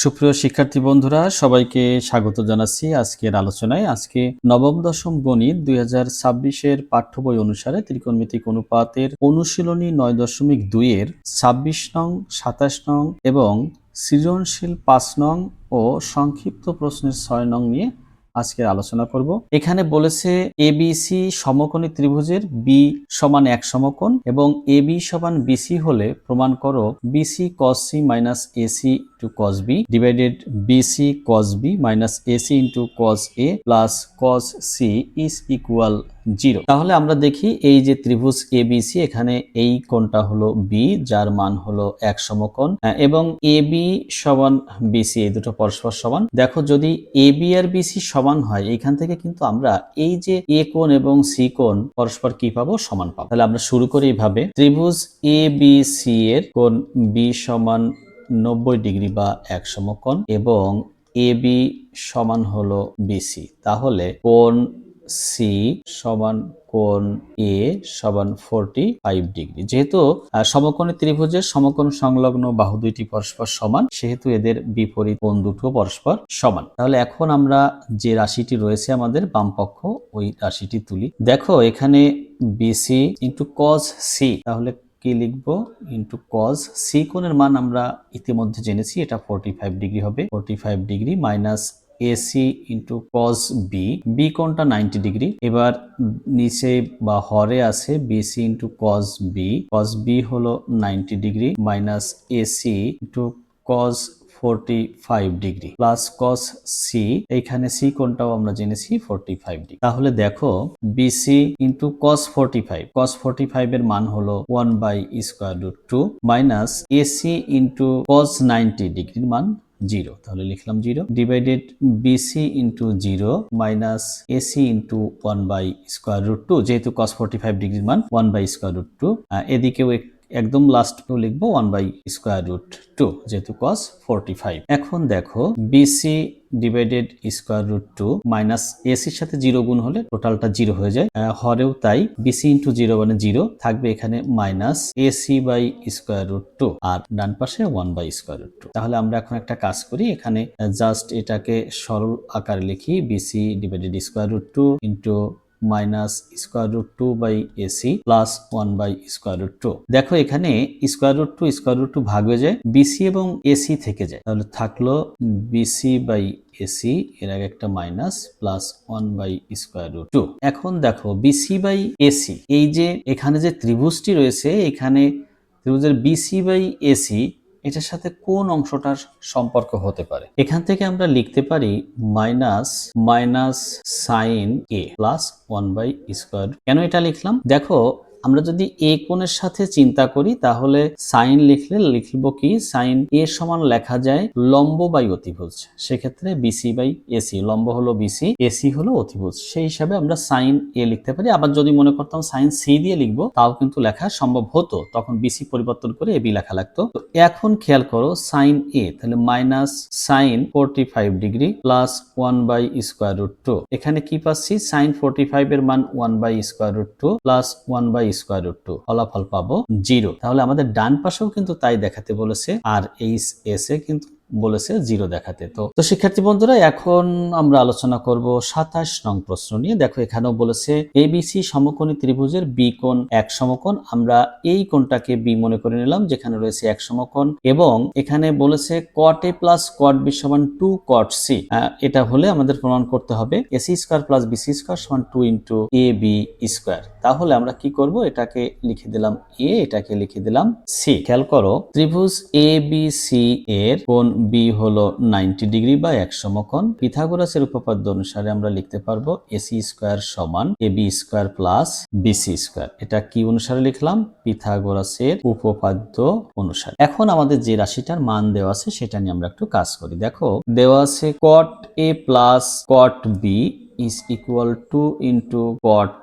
সুপ্রিয় শিক্ষার্থী বন্ধুরা, সবাইকে স্বাগত জানাচ্ছি আজকের আলোচনায়। আজকে নবম দশম গণিত 2026-এর পাঠ্য বই অনুসারে ত্রিকোণমিতিক অনুপাতের অনুশীলনী 9.2 এর 26 নং, 27 নং এবং সৃজনশীল 5 নং ও সংক্ষিপ্ত প্রশ্নের 6 নং নিয়ে আজকে আলোচনা করব। এখানে বলেছে এবিসি সমকোণী ত্রিভুজের বি সমান 1 সমকোণ এবং এবি সমান বিসি হলে প্রমাণ করো BC cos c minus AC into cos b divided BC cos b minus AC into cos a plus cos c is equal 0। তাহলে আমরা দেখি এই যে ত্রিভুজ এবিসি, এখানে এই কোণটা হলো বি যার মান হলো 1 সমকোণ এবং এবি সমান বিসি, এই দুটো পরস্পর সমান। দেখো যদি এবি আর বিসি সমান হয়, এখান থেকে কিন্তু আমরা এই যে এ কোণ এবং সি কোণ পরস্পর কি পাবো, সমান পাবো। তাহলে আমরা শুরু করি এইভাবে, ত্রিভুজ এ বি সি এর কোণ বি সমান 90 ডিগ্রি বা 1 সমকোণ এবং এবি সমান হলো বিসি। তাহলে কোণ সি সমান কোণ এ সমান 45 ডিগ্রি। যেহেতু সমকোণী ত্রিভুজের সমকোণ সংলগ্ন বাহু দুইটি পরস্পর সমান, সেহেতু এদের বিপরীত কোণ দুটো পরস্পর সমান। তাহলে এখন আমরা যে রাশিটি রয়েছে আমাদের বাম পক্ষ, ওই রাশিটি তুলি। দেখো এখানে বিসি ইন্টু কজ সি, তাহলে কি লিখবো, ইন্টু কজ সি কোণের মান আমরা ইতিমধ্যে জেনেছি, এটা 45 ডিগ্রি হবে। 45 degree minus AC into cos B, B কোণটা 90 ডিগ্রি। এবার নিচে বা হরে আছে বিসি ইন্টু কজ বি হলো 90 degree minus AC into cos 45 degree plus cos C, এইখানে সি কোণটাও আমরা জেনেছি 45 ডিগ্রি। তাহলে দেখো বিসি ইন্টু কস 45 এর মান হলো 1/√2 মাইনাস এসি ইন্টু কস 90 ডিগ্রির মান 0, তাহলে লিখলাম 0 divided BC into 0 minus AC into 1/√2, যেহেতু কস 45 ডিগ্রির মান 1/√2, এদিকেও একদম লাস্টেও লিখবো 1/√2 যেহেতু cos 45। এখন দেখো বিসি ডিভাইডেড √2 মাইনাস এসির সাথে 0 গুণ হলে টোটালটা 0 হয়ে যায়, হরেও তাই। বিসি ইন্টু 0 মানে 0 থাকবে, এখানে মাইনাস এসি বাই √2 আর ডান পাশে 1/√2। তাহলে আমরা এখন একটা কাজ করি, এখানে জাস্ট এটাকে সরল আকারে লিখি, BC divided √2 into minus √2 by AC plus 1/√2। দেখো এখানে √2 ভাগ হয়ে যায়, বিসি এবং এসি থেকে যায়, তাহলে থাকলো বিসি বাই এসি, এর আগে একটা মাইনাস প্লাস 1/√2। এখন দেখো বিসি বাই এসি, এই যে এখানে যে ত্রিভুজটি রয়েছে, এখানে ত্রিভুজের বিসি বাই এসি এটার সাথে কোন অংশটার সম্পর্ক হতে পারে। এখান থেকে আমরা লিখতে পারি মাইনাস সাইন এ প্লাস 1/√2। কেন এটা লিখলাম, দেখো আমরা যদি এ কোণের সাথে চিন্তা করি তাহলে সাইন লিখবো কি, সাইন এ সমান লেখা যায় লম্ব বাই অতিভুজ। সেক্ষেত্রে বিসি বাই এসি, লম্ব হলো বিসি, এসি হলো অতিভুজ, সেই হিসাবে আমরা সাইন এ লিখতে পারি। আবার যদি মনে করতাম সাইন সি দিয়ে লিখবো, তাও কিন্তু লেখা সম্ভব হতো, তখন বিসি পরিবর্তন করে এবি লেখা লাগতো। তো এখন খেয়াল করো সাইন এ, তাহলে মাইনাস সাইন 45 ডিগ্রি প্লাস 1/√2। এখানে কি পাচ্ছি, সাইন 45 এর মান 1/√2 প্লাস 1/√2, ফলাফল পাবো 0। তাহলে আমাদের ডান পাশেও কিন্তু তাই দেখাতে বলেছে, আর এই এস এ কিন্তু বলেছে 0 দেখাতে। তো শিক্ষার্থী বন্ধুরা, এখন আমরা আলোচনা করব 27 নং প্রশ্ন নিয়ে। দেখো এখানেও বলেছে এবিসি সমকোণী ত্রিভুজের বি কোণ 1 সমকোণ। আমরা এই কোণটাকে বি মনে করে নিলাম, যেখানে রয়েছে 1 সমকোণ, এবং এখানে বলেছে cot a plus cot b সমান 2 cot c। এটা হলে আমাদের প্রমাণ করতে হবে ac square plus bc square সমান 2 ইন্টু এ বি স্কয়ার। তাহলে আমরা কি করব, এটাকে লিখে দিলাম a, এটাকে লিখে দিলাম c। খেয়াল করো ত্রিভুজ এ বি সি এর কোণ বি হলো 90 ডিগ্রি বা 1 সমকোণ। পিথাগোরাসের উপপাদ্য অনুসারে আমরা লিখতে পারবো এসি স্কয়ার সমান A B square plus BC square. এটা কি অনুসারে লিখলাম, পিথাগোরাসের উপপাদ্য অনুসারে। এখন আমাদের যে রাশিটার মান দেওয়া আছে সেটা নিয়ে আমরা একটু কাজ করি। দেখো দেওয়া আছে cot a plus cot b is equal to into cot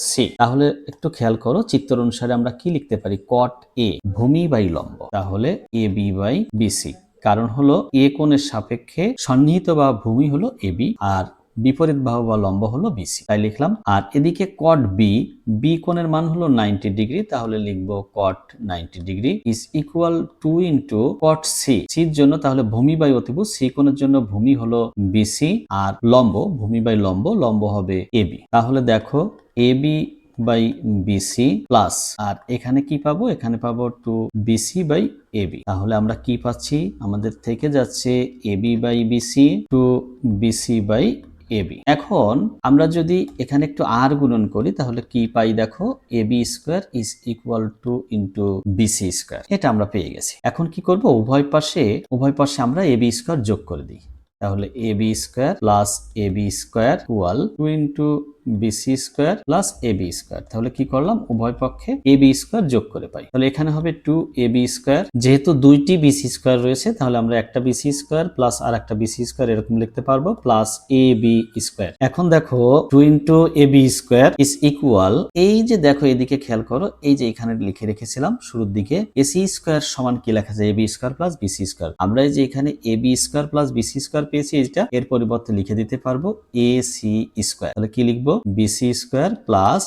c। তাহলে একটু খেয়াল করো, চিত্র অনুসারে আমরা কি লিখতে পারি, cot a ভূমি বাই লম্ব, তাহলে এ বি বাই বিসি। কারণ হলো এ কোণের সাপেক্ষে সন্নিহিত বা ভূমি হলো এবি, আর বিপরীত বাহু বা লম্ব হলো বিসি, তাই লিখলাম। আর এদিকে কট বি, বি কোণের মান হলো 90 ডিগ্রি, তাহলে লিখবো cot 90 degree is equal to into cot C, সির জন্য তাহলে ভূমি বাই অতিভুজ, সি কোণের জন্য ভূমি হলো বিসি আর লম্ব, ভূমি বাই লম্ব, লম্ব হবে এবি। তাহলে দেখো এবি বাই বিসি প্লাস, আর এখানে কি পাবো, এখানে পাবো টু বিসি বাই এবি। তাহলে আমরা কি পাচ্ছি, আমাদের থেকে যাচ্ছে AB by BC to BC by AB. এখন আমরা যদি এখানে একটু আর গুণন করি তাহলে কি পাই দেখো, AB square is equal to into BC square, এটা আমরা পেয়ে গেছি। এখন কি করব, উভয় পাশে আমরা এবি স্কোয়ার যোগ করে দিই। তাহলে AB square plus AB square equal to into BC square plus AB square. তাহলে কি করলাম, উভয় পক্ষে এবি স্কোয়ার যোগ করে পাই। তাহলে এখানে হবে টু এবি স্কোয়ার, যেহেতু দুইটি বিসি স্কোয়ার রয়েছে তাহলে আমরা একটা বিসি স্কোয়ার প্লাস আর একটা বিসি স্কোয়ার এরকম লিখতে পারবো, প্লাস এবি স্কোয়ার। এখন দেখো two into AB square is equal, এই যে দেখো এদিকে খেয়াল করো, এই যে এখানে লিখে রেখেছিলাম শুরুর দিকে এসি স্কোয়ার সমান কি লেখা যায়, AB square plus BC square. আমরা এই যে এখানে AB square plus BC square পেয়েছি, এটা এর পরিবর্তে লিখে দিতে পারবো এসি স্কোয়ার। তাহলে কি লিখবো, BC square plus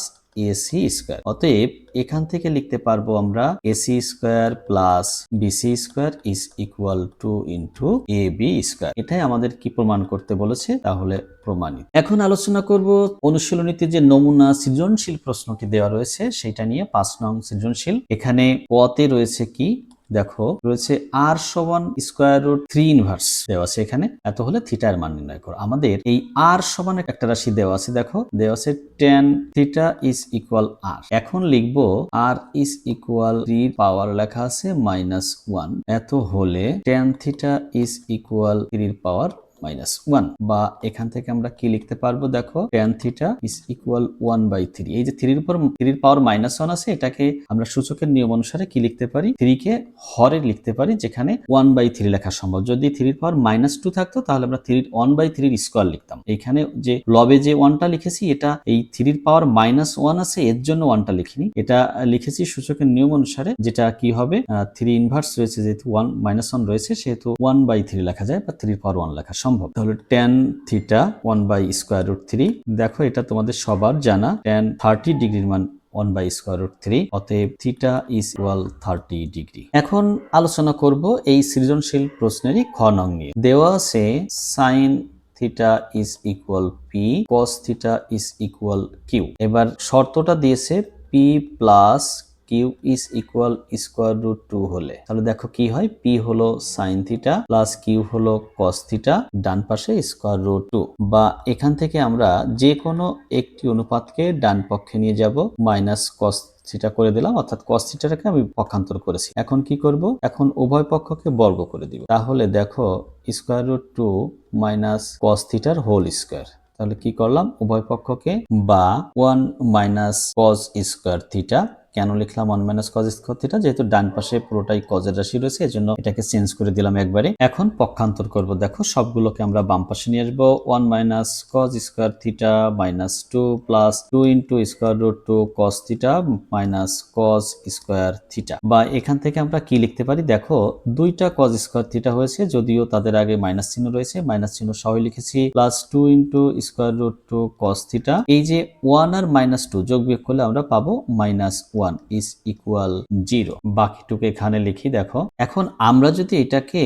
AC square. অতএব এখান থেকে লিখতে পারবো আমরা AC square plus BC square is equal to into AB square. এটাই আমাদের কি প্রমাণ করতে বলেছে, তাহলে প্রমাণিত। এখন আলোচনা করব অনুশীলনীতে যে নমুনা সৃজনশীল প্রশ্নটি দেওয়া রয়েছে সেটা নিয়ে। 5 নং সৃজনশীল, এখানে কতে রয়েছে কি দেখো, রয়েছে আর সমান স্কোয়ার রুট 3 ইনভার্স দেওয়া আছে, এখানে এত হলে থিটার মান নির্ণয় করো। আমাদের এই আর সমান একটা রাশি দেওয়া আছে, দেখো দেওয়া আছে tan থিটা ইজ ইকুয়াল আর। এখন লিখবো আর ইজ ইকুয়াল 3 পাওয়ার লেখা আছে -1, এত হলে tan থিটা ইজ ইকুয়াল 3 পাওয়ার -1, বা এখান থেকে আমরা কি লিখতে পারবো দেখো, tan থিটা ইজ ইকুয়াল 1/3। এই যে 3 উপর 3 পাওয়ার -1 আছে, এটাকে আমরা সূচকের নিয়ম অনুসারে কি লিখতে পারি, 3 কে হরে লিখতে পারি, যেখানে 1/3 লেখা সম্ভব। যদি 3 পাওয়ার -2 থাকতো তাহলে আমরা 1/3 স্কোয়ার লিখতাম। এখানে যে লবে যে 1টা লিখেছি, এটা এই 3 পাওয়ার -1 আছে এর জন্য 1টা লিখিনি, এটা লিখেছি সূচকের নিয়ম অনুসারে, যেটা কি হবে 3 ইনভার্স রয়েছে, যেহেতু 1 রয়েছে সেহেতু 1/3 লেখা যায় বা 3 পাওয়ার 1 লেখা সম্ভব। তাহলে tan থিটা 1/√3, দেখো এটা তোমাদের সবার জানা, tan 30 ডিগ্রির মান 1/√3, অতএব থিটা ইজ ইকুয়াল 30 ডিগ্রি। এখন আলোচনা করব এই সৃজনশীল প্রশ্নেরই খ নং নিয়ে। দেওয়া আছে sine theta is equal P, cos theta is equal Q. এবার শর্তটা দিয়েছে P plus Q is equal square root 2 হলে, তাহলে দেখো কি হয়, পি হলো সাইন থিটা প্লাস কিউ হলো কস থিটা, ডান পাশে স্কোয়ার রুট 2, বা এখান থেকে আমরা যে কোনো একটি অনুপাতকে ডান পক্ষে নিয়ে যাব, মাইনাস কস থিটা করে দিলাম, অর্থাৎ cos থিটাটাকে আমি পক্ষান্তর করেছি। এখন কি করব, এখন উভয় পক্ষকে বর্গ করে দিব। তাহলে দেখো স্কোয়ার রুট 2 মাইনাস cos থিটার হোল স্কোয়ার। তাহলে কি করলাম, উভয় পক্ষকে, বা 1 মাইনাস cos স্কোয়ার থিটা। কেন লিখলাম 1 মাইনাস cos স্কোয়ার থিটা, যেহেতু ডান পাশে পুরোটাই কজের রাশি রয়েছে এজন্য এটাকে চেঞ্জ করে দিলাম একবারে। এখন পক্ষান্তর করব, দেখো সবগুলোকে আমরা বাম পাশে নিয়ে আসবো, 1 minus cos square theta minus 2 plus 2 into square root 2 cos theta minus cos square theta, বা এখান থেকে আমরা কি লিখতে পারি, দেখো দুইটা cos স্কোয়ার থিটা হয়েছে, যদিও তাদের আগে মাইনাস চিহ্ন রয়েছে, মাইনাস চিহ্ন সহ লিখেছি, plus 2 into square root 2 cos theta. এই যে 1 আর -2 যোগ বিয়োগ করলে আমরা পাবো -1 ইজ ইকুয়াল 0, বাকিটুকু এখানে লিখি। দেখো এখন আমরা যদি এটাকে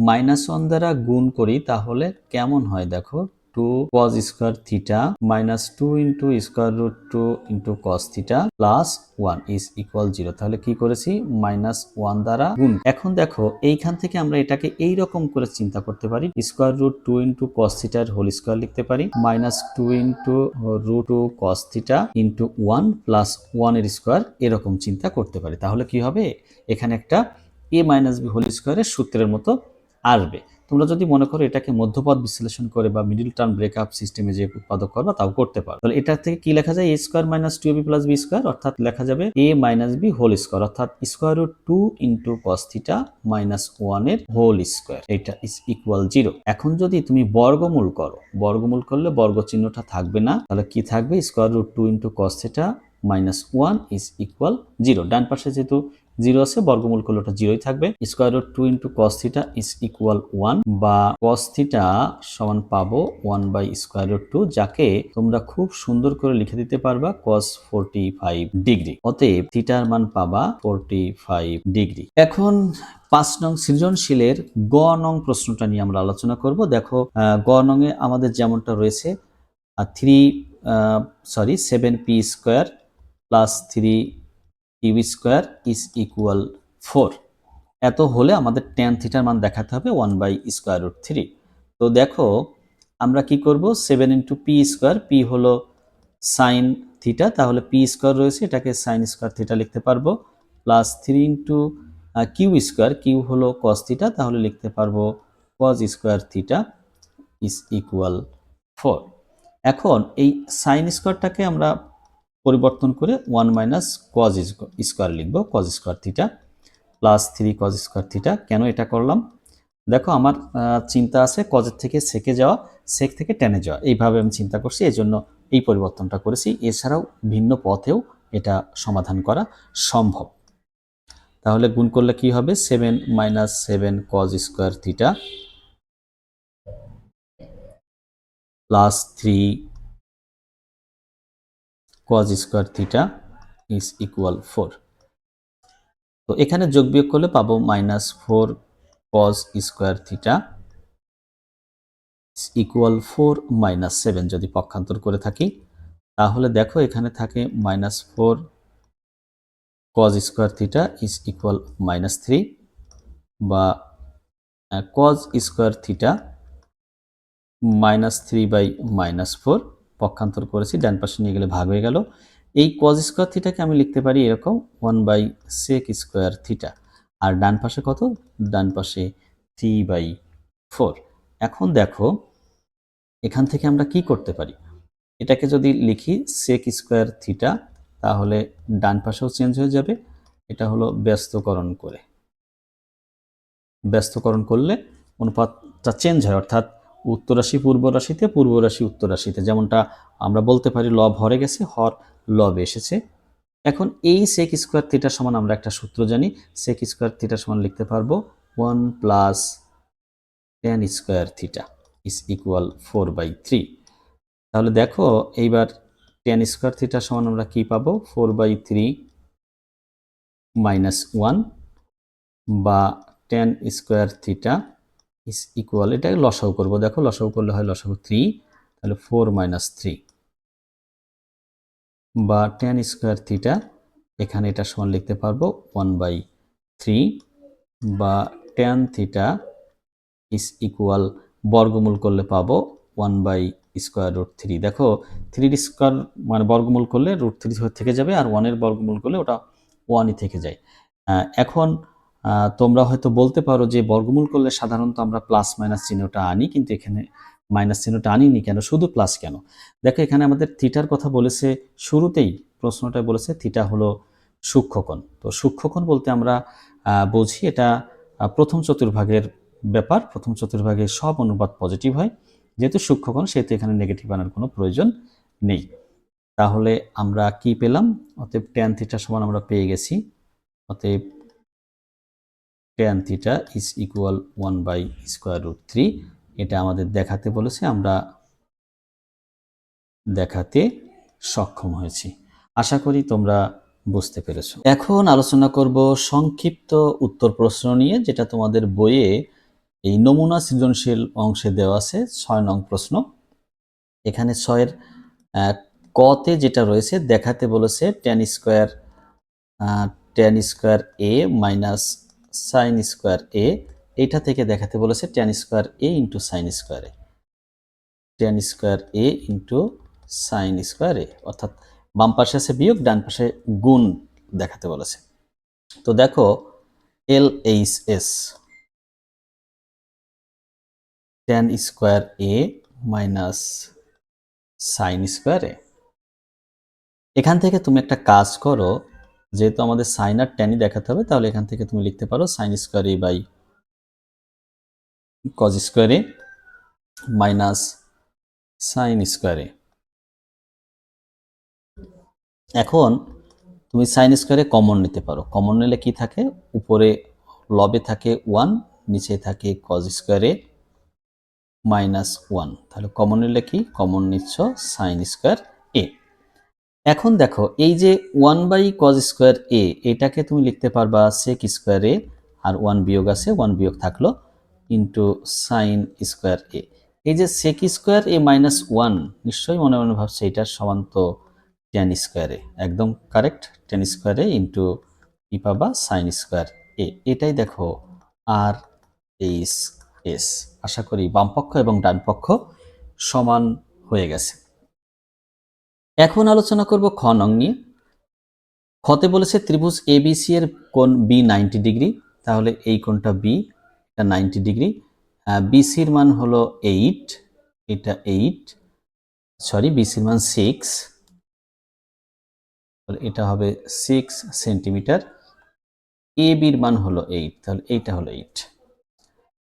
-1 দ্বারা গুণ করি তাহলে কেমন হয়, দেখো 2 cos square theta minus 2 into square root 2 into cos theta plus 1 is equal 0। তাহলে কি করেছি, -1 দ্বারা গুণ। এখন দেখো এইখান থেকে আমরা এটাকে এই রকম করে চিন্তা করতে পারি, স্কোয়ার রুট 2 ইন্টু cos থিটার হোল স্কোয়ার লিখতে পারি, -2 into root 2 cos theta into 1 plus 1 এর স্কোয়ার, এরকম চিন্তা করতে পারি। তাহলে কি হবে, এখানে একটা a মাইনাস বি হোল স্কোয়ারের সূত্রের মতো আসবে। তোমরা যদি মনে করো এটাকে মধ্যপদ বিশ্লেষণ করে বা মিডল টার্ম ব্রেকআপ সিস্টেমে যে উৎপাদক করবা তাও করতে পারো। তাহলে এটা থেকে কি লেখা যায়, a square minus 2ab plus b square, অর্থাৎ লেখা যাবে a minus b whole square, অর্থাৎ square root 2 into cos theta minus 1 এর হোল স্কোয়ার, এটা ইজ ইকুয়াল 0। এখন যদি তুমি বর্গমূল করো, বর্গমূল করলে বর্গ চিহ্নটা থাকবে না, তাহলে কি থাকবে, square root 2 into cos theta minus 1 is equal 0। ডান পাশে যেহেতু জিরো আছে, বর্গমূল করলে ওটা জিরোই থাকবে। Square root 2 into cos theta is equal 1, বা কস থিটা সমান পাবো 1 বাই স্কোয়ার রুট 2, যাকে তোমরা খুব সুন্দর করে লিখে দিতে পারবা কস 45 ডিগ্রি। অতএব থিটার মান পাবা 45 ডিগ্রি। এখন 5 নং সৃজনশীলের গ নং প্রশ্নটা নিয়ে আমরা আলোচনা করব। দেখো গ নং এ আমাদের যেমনটা রয়েছে 7p square plus 3q square is equal 4। এত হলে আমাদের ট্যান থিটার মান দেখাতে হবে 1 বাই স্কোয়ার রুট 3। তো দেখো আমরা কি করব, 7 ইন্টু পি স্কোয়ার, পি হলো সাইন থিটা, তাহলে পি স্কোয়ার রয়েছে, এটাকে সাইন স্কোয়ার থিটা লিখতে পারবো, plus 3 into Q square, Q হলো কস থিটা, তাহলে লিখতে পারবো cos square theta is equal 4। এখন এই সাইন স্কোয়ারটাকে আমরা পরিবর্তন করে 1 মাইনাস কজ স্কোয়ার লিখবো, cos square theta plus 3 cos square theta. কেন এটা করলাম, দেখো আমার চিন্তা আছে কজের থেকে সেকে যাওয়া, সেক থেকে টেনে যাওয়া, এইভাবে আমি চিন্তা করছি, এই জন্য এই পরিবর্তনটা করেছি। এছাড়াও ভিন্ন পথেও এটা সমাধান করা সম্ভব। তাহলে গুণ করলে কি হবে, 7 minus 7 cause square theta plus 3 cos square theta is equal 4। তো এখানে যোগ বিয়োগ করলে পাবো -4 কজ স্কোয়ার থিটা ইকুয়াল 4 - 7। যদি পক্ষান্তর করে থাকি তাহলে দেখো এখানে থাকে -4 cause square theta is equal -3, বা কজ স্কোয়ার থিটা -3/-4। পক্ষান্তর করেছি, ডান পাশে নিয়ে গেলে ভাগ হয়ে গেল। এই কজ স্কোয়ার থিটাকে আমি লিখতে পারি এরকম 1/sec স্কোয়ার থিটা, আর ডান পাশে কত, ডান পাশে 3/4। এখন দেখো এখান থেকে আমরা কি করতে পারি, এটাকে যদি লিখি sec স্কোয়ার থিটা, তাহলে ডান পাশেও চেঞ্জ হয়ে যাবে। এটা হলো ব্যস্তকরণ করলে অনুপাতটা চেঞ্জ হয়, অর্থাৎ উত্তর রাশি পূর্ব রাশিতে, পূর্ব রাশি উত্তর রাশিতে, যেমনটা আমরা বলতে পারি লব হরে গেছে, হর লবে এসেছে। এখন এই সেক স্কোয়ার থিটার সমান আমরা একটা সূত্র জানি, সেক স্কোয়ার থিটার সমান লিখতে পারবো 1 plus tan square theta is equal 4/3। তাহলে দেখো এইবার tan স্কোয়ার থিটার সমান আমরা কি পাবো, 4/3 - 1, বা tan square theta is equal, এটাকে লসাগু করবো, দেখো লসাগু করলে হয় লসাগু 3, তাহলে 4 - 3, বা tan স্কোয়ার থিটা এখানে এটা সমান লিখতে পারবো 1/3, বা tan থিটা ইজ ইকুয়াল বর্গমূল করলে পাবো 1/√3। দেখো 3 স্কোয়ার মানে বর্গমূল করলে √3 থেকে যাবে, আর 1 এর বর্গমূল করলে ওটা 1ই থেকে যায়। এখন তোমরা হয়তো বলতে পারো যে বর্গমূল করলে সাধারণত আমরা প্লাস মাইনাস চিহ্নটা আনি, কিন্তু এখানে মাইনাস চিহ্নটা আনিনি কেন, শুধু প্লাস কেন? দেখো এখানে আমাদের থিটার কথা বলেছে, শুরুতেই প্রশ্নটা বলেছে থিটা হলো সূক্ষ্মকোণ। তো সূক্ষ্মকোণ বলতে আমরা বুঝি এটা প্রথম চতুর্ভাগের ব্যাপার, প্রথম চতুর্ভাগে সব অনুপাত পজিটিভ হয়, যেহেতু সূক্ষ্মকোণ সেহেতু এখানে নেগেটিভ আনার কোনো প্রয়োজন নেই। তাহলে আমরা কি পেলাম, অতএব ট্যান থিটা সমান আমরা পেয়ে গেছি, অতএব ট্যান থিটা ইজ ইকুয়াল 1/√3। এটা আমাদের দেখাতে বলেছে, আমরা দেখাতে সক্ষম হয়েছি। আশা করি তোমরা বুঝতে পেরেছো। এখন আলোচনা করব সংক্ষিপ্ত উত্তর প্রশ্ন নিয়ে, যেটা তোমাদের বইয়ে এই নমুনা সৃজনশীল অংশে দেওয়া আছে 6 নং প্রশ্ন। এখানে 6-এর কতে যেটা রয়েছে দেখাতে বলেছে tan square A minus sine square এ, এইটা থেকে দেখাতে বলেছে tan স্কোয়ার এ ইন্টু সাইন স্কোয়ার এ, tan স্কোয়ার এ ইন্টু সাইন স্কোয়ার এ, অর্থাৎ বাম পাশে আছে বিয়োগ, ডান পাশে গুণ দেখাতে বলেছে। তো দেখো LHS tan square A minus sine square এ। এখান থেকে তুমি একটা কাজ করো, যেহেতু আমাদের সাইন আর ট্যানই দেখাতে হবে, তাহলে এখান থেকে তুমি লিখতে পারো sine square A by cos square A minus sine square A. এখন তুমি সাইন স্কোয়ারে কমন নিতে পারো। কমন নিলে কি থাকে, উপরে লবে থাকে 1, নিচে থাকে কজ স্কোয়ারে -1। তাহলে কমন নিলে কি, কমন নিচ্ছ সাইন স্কোয়ার এ। এখন দেখো এই যে 1/cos স্কোয়ার এ, এটাকে তুমি লিখতে পারবা সেক স্কোয়ার এ, আর 1 বিয়োগ আছে, 1 বিয়োগ থাকলো, ইন্টু সাইন স্কোয়ার এ। এই যে সেক স্কোয়ার এ -1, নিশ্চয়ই মনে মনে ভাবছে এটার সমান তো টেন স্কোয়ারে। একদম কারেক্ট, টেন স্কোয়ারে ইন্টু কি পাবা, সাইন স্কোয়ার এ। এটাই দেখো আর এইচ এস। আশা করি বামপক্ষ এবং ডান পক্ষ সমান হয়ে গেছে। এখন আলোচনা করব খ নং নিয়ে। খতে বলেছে ত্রিভুজ এবিসি এর কোণ বি 90 ডিগ্রি, তাহলে এই কোণটা বি, এটা 90 ডিগ্রি। বিসির মান হলো 8, এটা 8, সরি বিসির মান 6, তাহলে এটা হবে 6 সেন্টিমিটার। এ বির মান হলো 8, তাহলে এইটা হলো 8।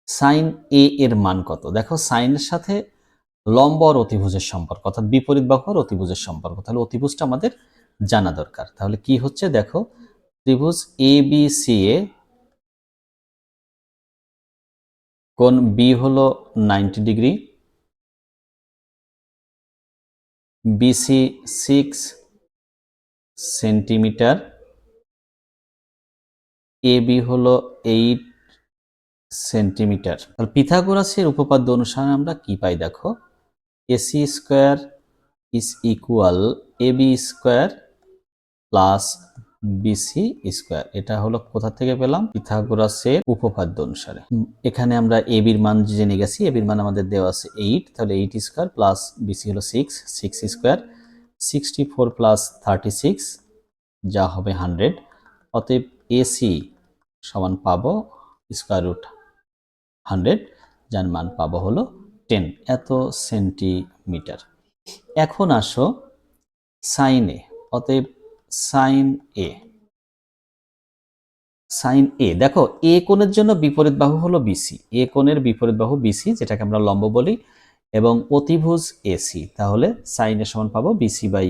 সাইন এ এর মান কত? দেখো সাইনের সাথে লম্ব আর অতিভুজের সম্পর্ক, অর্থাৎ বিপরীত বাহু আর অতিভুজের সম্পর্ক, তাহলে অতিভুজটা আমাদের জানা দরকার। তাহলে কি হচ্ছে দেখো, ত্রিভুজ এ বি সি এ কোণ বি হলো 90 degree, BC 6 centimetre, A B হলো 8 সেন্টিমিটার। তাহলে পিথাগোরাসের উপপাদ্য অনুসারে আমরা কি পাই দেখো, AC square is equal AB square plus BC square. এটা হলো কোথা থেকে পেলাম, পিথাগোরাসের উপপাদ্য অনুসারে। এখানে আমরা এ বির মান জেনে গেছি, এ বির মান আমাদের দেওয়া আছে 8, তাহলে 8 স্কোয়ার প্লাস বিসি হলো 6, 6 স্কোয়ার 64 প্লাস 36 যা হবে 100। অতএব এসি সমান পাবো স্কোয়ার রুট 100, যার মান পাবো হলো 10 এত সেন্টিমিটার। এখন আসো সাইন এ। অতএব সাইন এ, সাইন এ দেখো এ কোণের জন্য বিপরীত বাহু হলো বিসি, এ কোণের বিপরীত বাহু বিসি, যেটাকে আমরা লম্ব বলি, এবং অতিভুজ এসি। তাহলে সাইন এর সমান পাবো বিসি বাই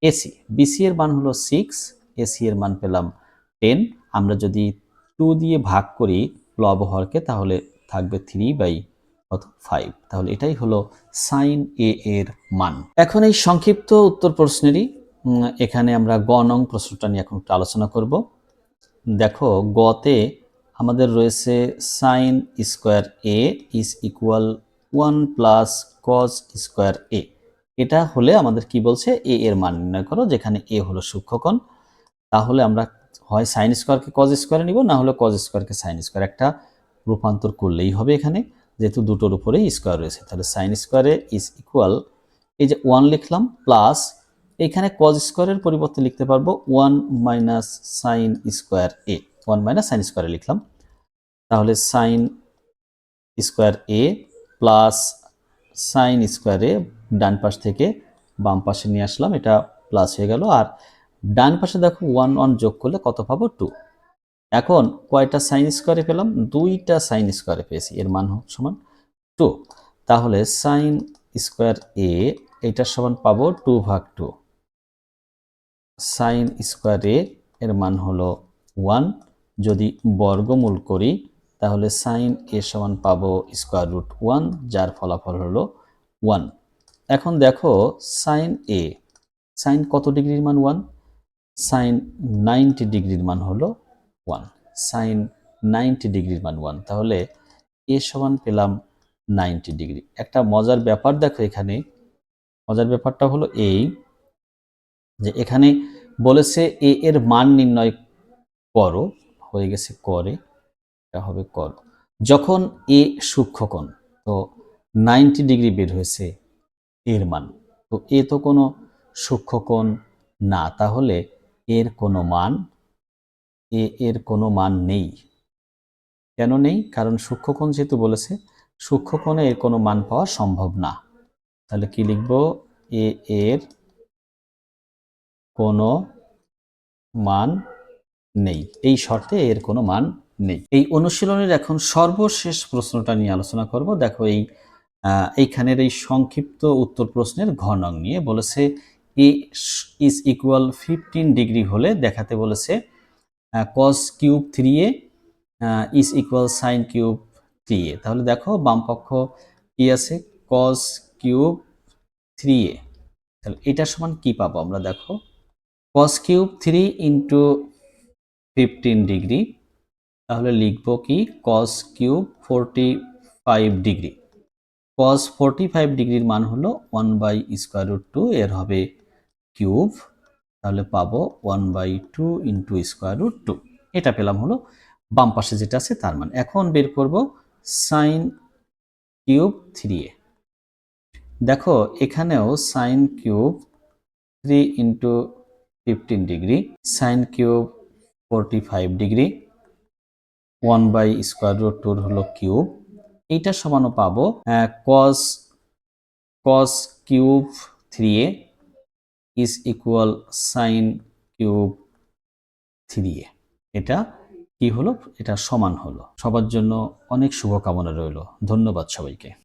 এসি। বিসি এর মান হলো 6, এসি এর মান পেলাম 10। আমরা যদি 2 দিয়ে ভাগ করি লব হরকে, তাহলে থাকবে 3/5। তাহলে এটাই হলো সাইন এ এর মান। এখন এই সংক্ষিপ্ত উত্তর প্রশ্নেরই এখানে আমরা গ নং প্রশ্নটা নিয়ে এখন একটু আলোচনা করব। দেখো গতে আমাদের রয়েছে sine square A is equal 1 plus cos square A. এটা হলে আমাদের কি বলছে, এ এর মান নির্ণয় করো, যেখানে এ হলো সূক্ষ্মকোণ। তাহলে আমরা হয় সাইন স্কোয়ারকে কজ স্কোয়ারে নিব, না হলে কজ স্কোয়ারকে সাইন স্কোয়ার, একটা রূপান্তর করলেই হবে এখানে, যেহেতু দুটোর উপরেই স্কোয়ার রয়েছে। তাহলে সাইন স্কোয়ারে ইজ ইকুয়াল, এই যে 1 লিখলাম, প্লাস এখানে কজ স্কোয়ারের পরিবর্তে লিখতে পারবো 1 মাইনাস সাইন স্কোয়ার এ, 1 মাইনাস সাইন স্কোয়ারে লিখলাম। তাহলে সাইন স্কোয়ার এ প্লাস সাইন স্কোয়ারে ডান পাশ থেকে বাম পাশে নিয়ে আসলাম, এটা প্লাস হয়ে গেল। আর ডান পাশে দেখো 1 1 যোগ করলে কত পাবো, 2। এখন কয়টা সাইন স্কোয়ারে পেলাম, 2টা সাইন স্কোয়ারে পেয়েছি, এর মান সমান 2। তাহলে সাইন স্কোয়ার এ এটার সমান পাবো 2/2। সাইন স্কোয়ার এ এর মান হলো 1। যদি বর্গমূল করি তাহলে সাইন এ সমান পাবো স্কোয়ার রুট 1, যার ফলাফল হলো 1। এখন দেখো সাইন এ, সাইন কত ডিগ্রির মান 1, সাইন 90 ডিগ্রির মান হলো 1, সাইন 90 ডিগ্রির মান 1। তাহলে এ সমান পেলাম 90 ডিগ্রি। একটা মজার ব্যাপার দেখো এখানে, মজার ব্যাপারটা হলো এই যে এখানে বলেছে এ এর মান নির্ণয় করো, হয়ে গেছে করে, এটা হবে কর। যখন এ সূক্ষ্মকোণ, তো 90 ডিগ্রি বের হয়েছে এর মান, তো এ তো কোনো সূক্ষ্মকোণ না, তাহলে এর কোনো মান, এর কোনো মান নেই। কেন নেই? কারণ সূক্ষ্মকোণ যেহেতু বলেছে, সূক্ষ্মকোণে এর কোনো মান পাওয়া সম্ভব না। তাহলে কি লিখব, এর কোনো মান নেই, এই শর্তে এর কোনো মান নেই। এই অনুশীলনের এখন সর্বশেষ প্রশ্নটা নিয়ে আলোচনা করব। দেখো এইখানের এই সংক্ষিপ্ত উত্তর প্রশ্নের ঘ নং নিয়ে বলেছে, এ ইজ ইকুয়াল 15 ডিগ্রি হলে দেখাতে বলেছে কস cube 3a is equal sine cube 3a। তাহলে দেখো বাম পক্ষ কি আছে, কস কিউব 3a। তাহলে এটা সমান কি পাবো আমরা, দেখো কস কিউব 3 ইন্টু 15 ডিগ্রি, তাহলে লিখবো কি কস কিউব 45 ডিগ্রি। কস 45 ডিগ্রির মান হলো 1/√2, এর হবে কিউব, তাহলে পাবো 1/2 ইন্টু √2। এটা পেলাম হলো বাম পাশে যেটা আছে তার মান। এখন বের করব সাইন কিউব 3a। দেখো এখানেও sine cube 3 into 15 degree, sine cube 45 degree, 1/√2 হলো কিউব। এইটা সমানও পাবো cos cos cube 3a is equal sine cube 3a। এটা কি হলো, এটা সমান হলো। সবার জন্য অনেক শুভকামনা রইল। ধন্যবাদ সবাইকে।